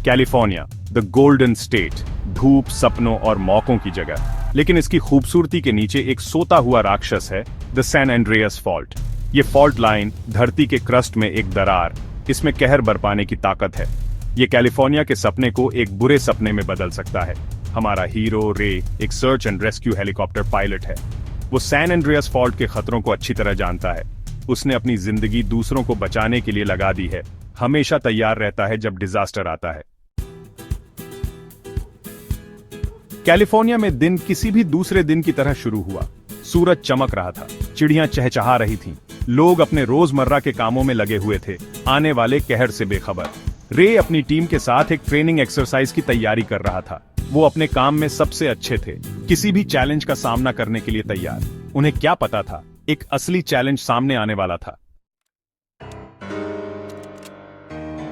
California, the golden state, धूप, सपनों और मौकों की जगह। लेकिन इसकी खूबसूरती के नीचे एक सोता हुआ राक्षस है, द सैन एंड्रियास फॉल्ट। ये फॉल्ट लाइन धरती के क्रस्ट में एक दरार, इसमें कहर बरपाने की ताकत है। ये कैलिफोर्निया के सपने को एक बुरे सपने में बदल सकता है। हमारा हीरो रे एक search and rescue helicopter pilot है। वो सैन एंड्रियास फॉल्ट के खतरों को अच्छी तरह जानता है। उसने अपनी जिंदगी दूसरों को बचाने के लिए लगा दी है, हमेशा तैयार रहता है जब डिजास्टर आता है। कैलिफोर्निया में दिन किसी भी दूसरे दिन की तरह शुरू हुआ। सूरज चमक रहा था, चिड़ियां चहचहा रही थीं, लोग अपने रोजमर्रा के कामों में लगे हुए थे, आने वाले कहर से बेखबर। रे अपनी टीम के साथ एक ट्रेनिंग एक्सरसाइज की तैयारी कर रहा था। वो अपने काम में सबसे अच्छे थे, किसी भी चैलेंज का सामना करने के लिए तैयार। उन्हें क्या पता था, एक असली चैलेंज सामने आने वाला था।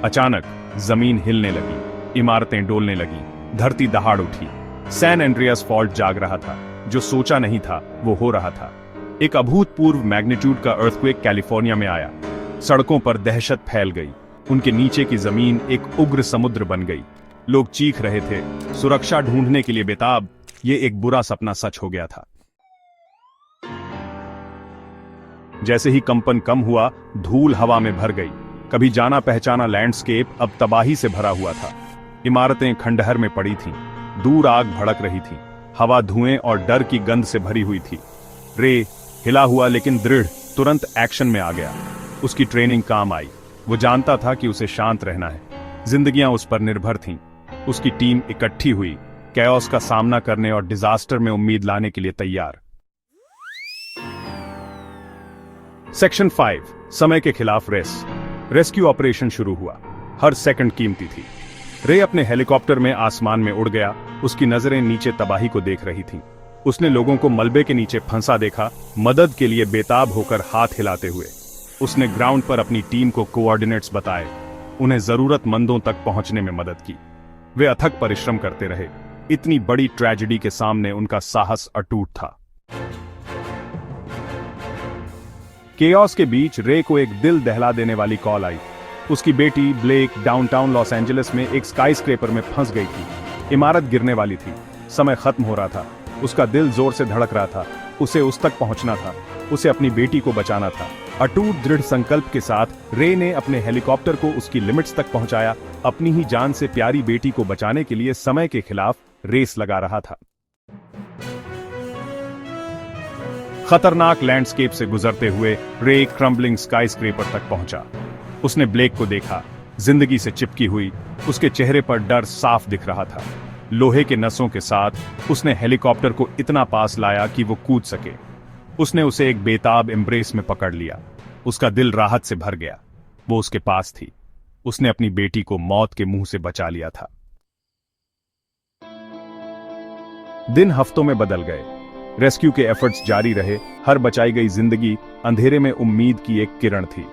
अचानक जमीन हिलने लगी, इमारतें डोलने लगी, धरती दहाड़ उठी। सैन एंड्रियास फॉल्ट जाग रहा था। जो सोचा नहीं था वो हो रहा था। एक अभूतपूर्व मैग्नीट्यूड का अर्थक्वेक कैलिफोर्निया में आया। सड़कों पर दहशत फैल गई। उनके नीचे की जमीन एक उग्र समुद्र बन गई। लोग चीख रहे थे, सुरक्षा ढूंढने के लिए बेताब। ये एक बुरा सपना सच हो गया था। जैसे ही कंपन कम हुआ, धूल हवा में भर गई। कभी जाना पहचाना लैंडस्केप अब तबाही से भरा हुआ था। इमारतें खंडहर में पड़ी थीं, दूर आग भड़क रही थी, हवा धुएं और डर की गंध से भरी हुई थी। रे हिला हुआ लेकिन दृढ़, तुरंत एक्शन में आ गया। उसकी ट्रेनिंग काम आई। वो जानता था कि उसे शांत रहना है। जिंदगियां उस पर निर्भर थीं। उसकी टीम इकट्ठी हुई, कैओस का सामना करने और डिजास्टर में उम्मीद लाने के लिए तैयार। सेक्शन 5, समय के खिलाफ रेस। रेस्क्यू ऑपरेशन शुरू हुआ। हर सेकंड कीमती थी। रे अपने हेलीकॉप्टर में आसमान में उड़ गया। उसकी नजरें नीचे तबाही को देख रही थीं। उसने लोगों को मलबे के नीचे फंसा देखा, मदद के लिए बेताब होकर हाथ हिलाते हुए। उसने ग्राउंड पर अपनी टीम को कोऑर्डिनेट्स बताए, उन्हें जरूरतमंदों तक पहुंचने में मदद की। वे अथक परिश्रम करते रहे। इतनी बड़ी ट्रेजेडी के सामने उनका साहस अटूट था। केओस के बीच रे को एक दिल दहला देने वाली कॉल आई। उसकी बेटी ब्लेक डाउनटाउन लॉस एंजलिस में एक स्काईस्क्रेपर में फंस गई थी। इमारत गिरने वाली थी, समय खत्म हो रहा था। उसका दिल जोर से धड़क रहा था। उसे उस तक पहुंचना था, उसे अपनी बेटी को बचाना था। अटूट दृढ़ संकल्प के साथ रे ने अपने हेलीकॉप्टर को उसकी लिमिट्स तक पहुंचाया। अपनी ही जान से प्यारी बेटी को बचाने के लिए समय के खिलाफ रेस लगा रहा था। खतरनाक लैंडस्केप से गुजरते हुए रे क्रम्बलिंग स्काईस्क्रेपर तक पहुंचा। उसने ब्लेक को देखा, जिंदगी से चिपकी हुई। उसके चेहरे पर डर साफ दिख रहा था। लोहे के नसों के साथ उसने हेलीकॉप्टर को इतना पास लाया कि वो कूद सके। उसने उसे एक बेताब एम्ब्रेस में पकड़ लिया। उसका दिल राहत से भर गया। वो उसके पास थी। उसने अपनी बेटी को मौत के मुंह से बचा लिया था। दिन हफ्तों में बदल गए। रेस्क्यू के एफर्ट्स जारी रहे। हर बचाई गई जिंदगी अंधेरे में उम्मीद की एक किरण थी।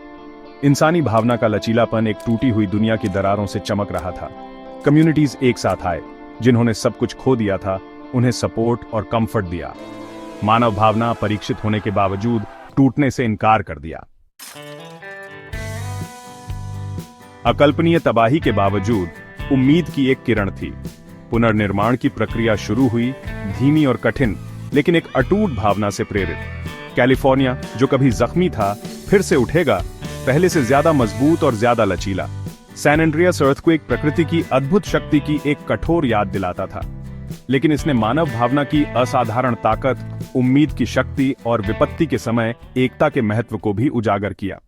इंसानी भावना का लचीलापन एक टूटी हुई दुनिया की दरारों से चमक रहा था। कम्युनिटीज एक साथ आए। जिन्होंने सब कुछ खो दिया था, उन्हें सपोर्ट और कंफर्ट दिया। मानव भावना परीक्षित होने के बावजूद टूटने से इनकार कर दिया। अकल्पनीय तबाही के बावजूद उम्मीद की एक किरण थी। पुनर्निर्माण की प्रक्रिया शुरू हुई, धीमी और कठिन, लेकिन एक अटूट भावना से प्रेरित। कैलिफोर्निया जो कभी जख्मी था, फिर से उठेगा, पहले से ज्यादा मजबूत और ज्यादा लचीला। सैन एंड्रियास अर्थक्वेक प्रकृति की अद्भुत शक्ति की एक कठोर याद दिलाता था, लेकिन इसने मानव भावना की असाधारण ताकत, उम्मीद की शक्ति और विपत्ति के समय एकता के महत्व को भी उजागर किया।